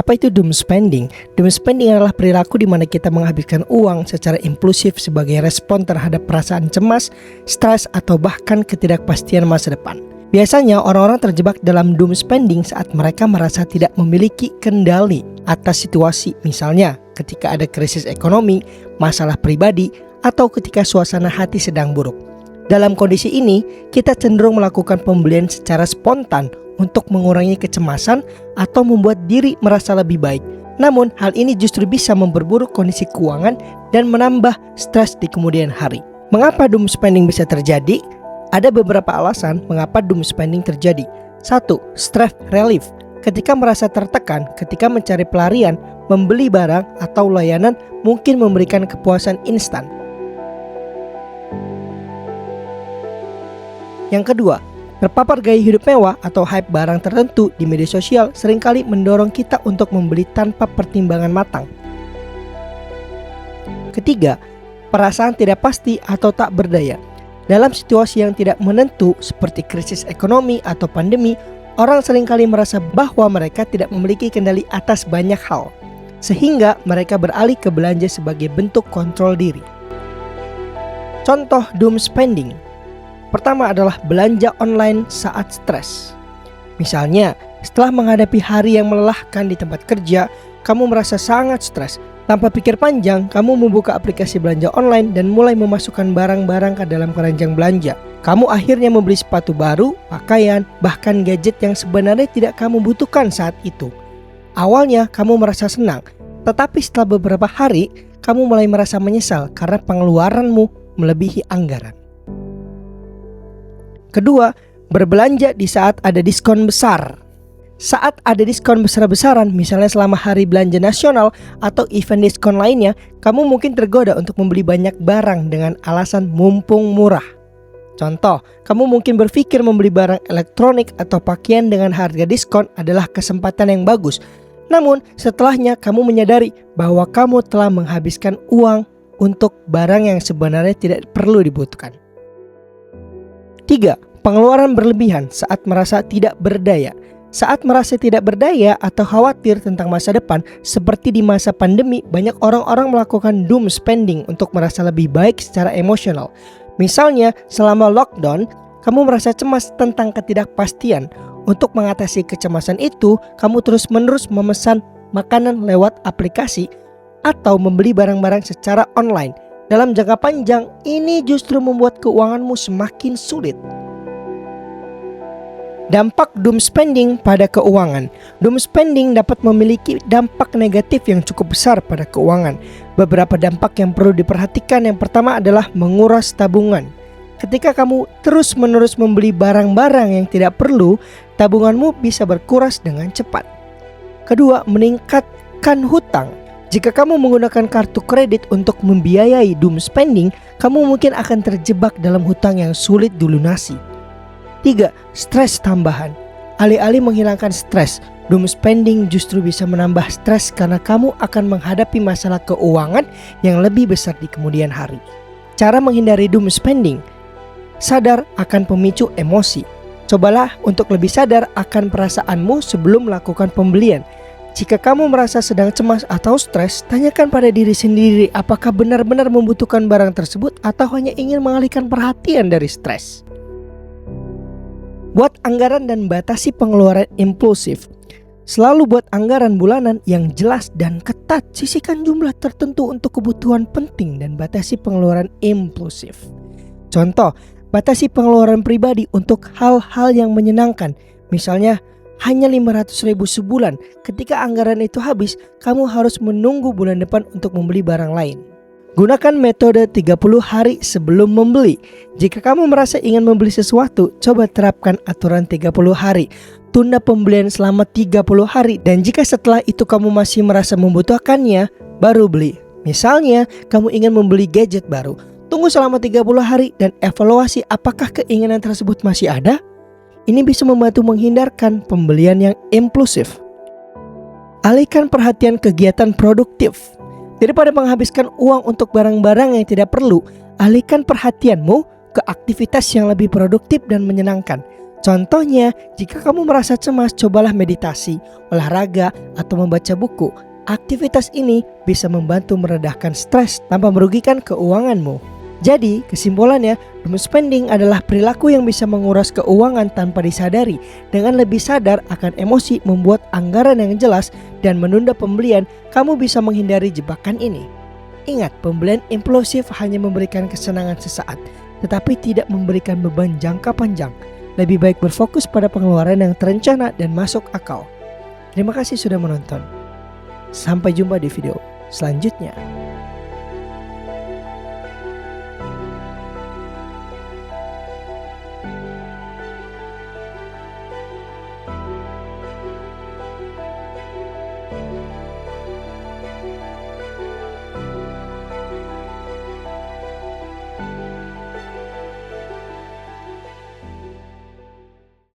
Apa itu doom spending? Doom spending adalah perilaku di mana kita menghabiskan uang secara impulsif sebagai respon terhadap perasaan cemas, stres, atau bahkan ketidakpastian masa depan. Biasanya orang-orang terjebak dalam doom spending saat mereka merasa tidak memiliki kendali atas situasi, misalnya ketika ada krisis ekonomi, masalah pribadi, atau ketika suasana hati sedang buruk. Dalam kondisi ini, kita cenderung melakukan pembelian secara spontan untuk mengurangi kecemasan atau membuat diri merasa lebih baik. Namun, hal ini justru bisa memperburuk kondisi keuangan dan menambah stres di kemudian hari. Mengapa doom spending bisa terjadi? Ada beberapa alasan mengapa doom spending terjadi. 1. Stress relief. Ketika merasa tertekan, ketika mencari pelarian, membeli barang atau layanan mungkin memberikan kepuasan instan. Yang kedua, terpapar gaya hidup mewah atau hype barang tertentu di media sosial seringkali mendorong kita untuk membeli tanpa pertimbangan matang. Ketiga, perasaan tidak pasti atau tak berdaya. Dalam situasi yang tidak menentu seperti krisis ekonomi atau pandemi, orang seringkali merasa bahwa mereka tidak memiliki kendali atas banyak hal, sehingga mereka beralih ke belanja sebagai bentuk kontrol diri. Contoh doom spending. Pertama adalah belanja online saat stres. Misalnya, setelah menghadapi hari yang melelahkan di tempat kerja, kamu merasa sangat stres. Tanpa pikir panjang, kamu membuka aplikasi belanja online dan mulai memasukkan barang-barang ke dalam keranjang belanja. Kamu akhirnya membeli sepatu baru, pakaian, bahkan gadget yang sebenarnya tidak kamu butuhkan saat itu. Awalnya kamu merasa senang, tetapi setelah beberapa hari, kamu mulai merasa menyesal karena pengeluaranmu melebihi anggaran. Kedua, berbelanja di saat ada diskon besar. Saat ada diskon besar-besaran, misalnya selama hari belanja nasional atau event diskon lainnya, kamu mungkin tergoda untuk membeli banyak barang dengan alasan mumpung murah. Contoh, kamu mungkin berpikir membeli barang elektronik atau pakaian dengan harga diskon adalah kesempatan yang bagus. Namun, setelahnya kamu menyadari bahwa kamu telah menghabiskan uang untuk barang yang sebenarnya tidak perlu dibutuhkan. 3. Pengeluaran berlebihan saat merasa tidak berdaya. Saat merasa tidak berdaya atau khawatir tentang masa depan, seperti di masa pandemi, banyak orang-orang melakukan doom spending untuk merasa lebih baik secara emosional. Misalnya, selama lockdown, kamu merasa cemas tentang ketidakpastian. Untuk mengatasi kecemasan itu, kamu terus-menerus memesan makanan lewat aplikasi atau membeli barang-barang secara online. Dalam jangka panjang, ini justru membuat keuanganmu semakin sulit. Dampak doom spending pada keuangan. Doom spending dapat memiliki dampak negatif yang cukup besar pada keuangan. Beberapa dampak yang perlu diperhatikan. Yang pertama adalah menguras tabungan. Ketika kamu terus-menerus membeli barang-barang yang tidak perlu, tabunganmu bisa berkuras dengan cepat. Kedua, meningkatkan hutang. Jika kamu menggunakan kartu kredit untuk membiayai doom spending, kamu mungkin akan terjebak dalam hutang yang sulit dilunasi. 3. Stres tambahan. Alih-alih menghilangkan stres, doom spending justru bisa menambah stres karena kamu akan menghadapi masalah keuangan yang lebih besar di kemudian hari. Cara menghindari doom spending. Sadar akan pemicu emosi. Cobalah untuk lebih sadar akan perasaanmu sebelum melakukan pembelian. Jika kamu merasa sedang cemas atau stres, tanyakan pada diri sendiri apakah benar-benar membutuhkan barang tersebut atau hanya ingin mengalihkan perhatian dari stres. Buat anggaran dan batasi pengeluaran impulsif. Selalu buat anggaran bulanan yang jelas dan ketat. Sisihkan jumlah tertentu untuk kebutuhan penting dan batasi pengeluaran impulsif. Contoh, batasi pengeluaran pribadi untuk hal-hal yang menyenangkan. Misalnya, hanya 500.000 sebulan. Ketika anggaran itu habis, kamu harus menunggu bulan depan untuk membeli barang lain. Gunakan metode 30 hari sebelum membeli. Jika kamu merasa ingin membeli sesuatu, coba terapkan aturan 30 hari. Tunda pembelian selama 30 hari dan jika setelah itu kamu masih merasa membutuhkannya, baru beli. Misalnya, kamu ingin membeli gadget baru. Tunggu selama 30 hari dan evaluasi apakah keinginan tersebut masih ada. Ini bisa membantu menghindarkan pembelian yang impulsif. Alihkan perhatian kegiatan produktif. Daripada menghabiskan uang untuk barang-barang yang tidak perlu, alihkan perhatianmu ke aktivitas yang lebih produktif dan menyenangkan. Contohnya, jika kamu merasa cemas, cobalah meditasi, olahraga, atau membaca buku. Aktivitas ini bisa membantu meredahkan stres tanpa merugikan keuanganmu. Jadi, kesimpulannya, doom spending adalah perilaku yang bisa menguras keuangan tanpa disadari. Dengan lebih sadar akan emosi, membuat anggaran yang jelas, dan menunda pembelian, kamu bisa menghindari jebakan ini. Ingat, pembelian impulsif hanya memberikan kesenangan sesaat, tetapi tidak memberikan beban jangka panjang. Lebih baik berfokus pada pengeluaran yang terencana dan masuk akal. Terima kasih sudah menonton. Sampai jumpa di video selanjutnya.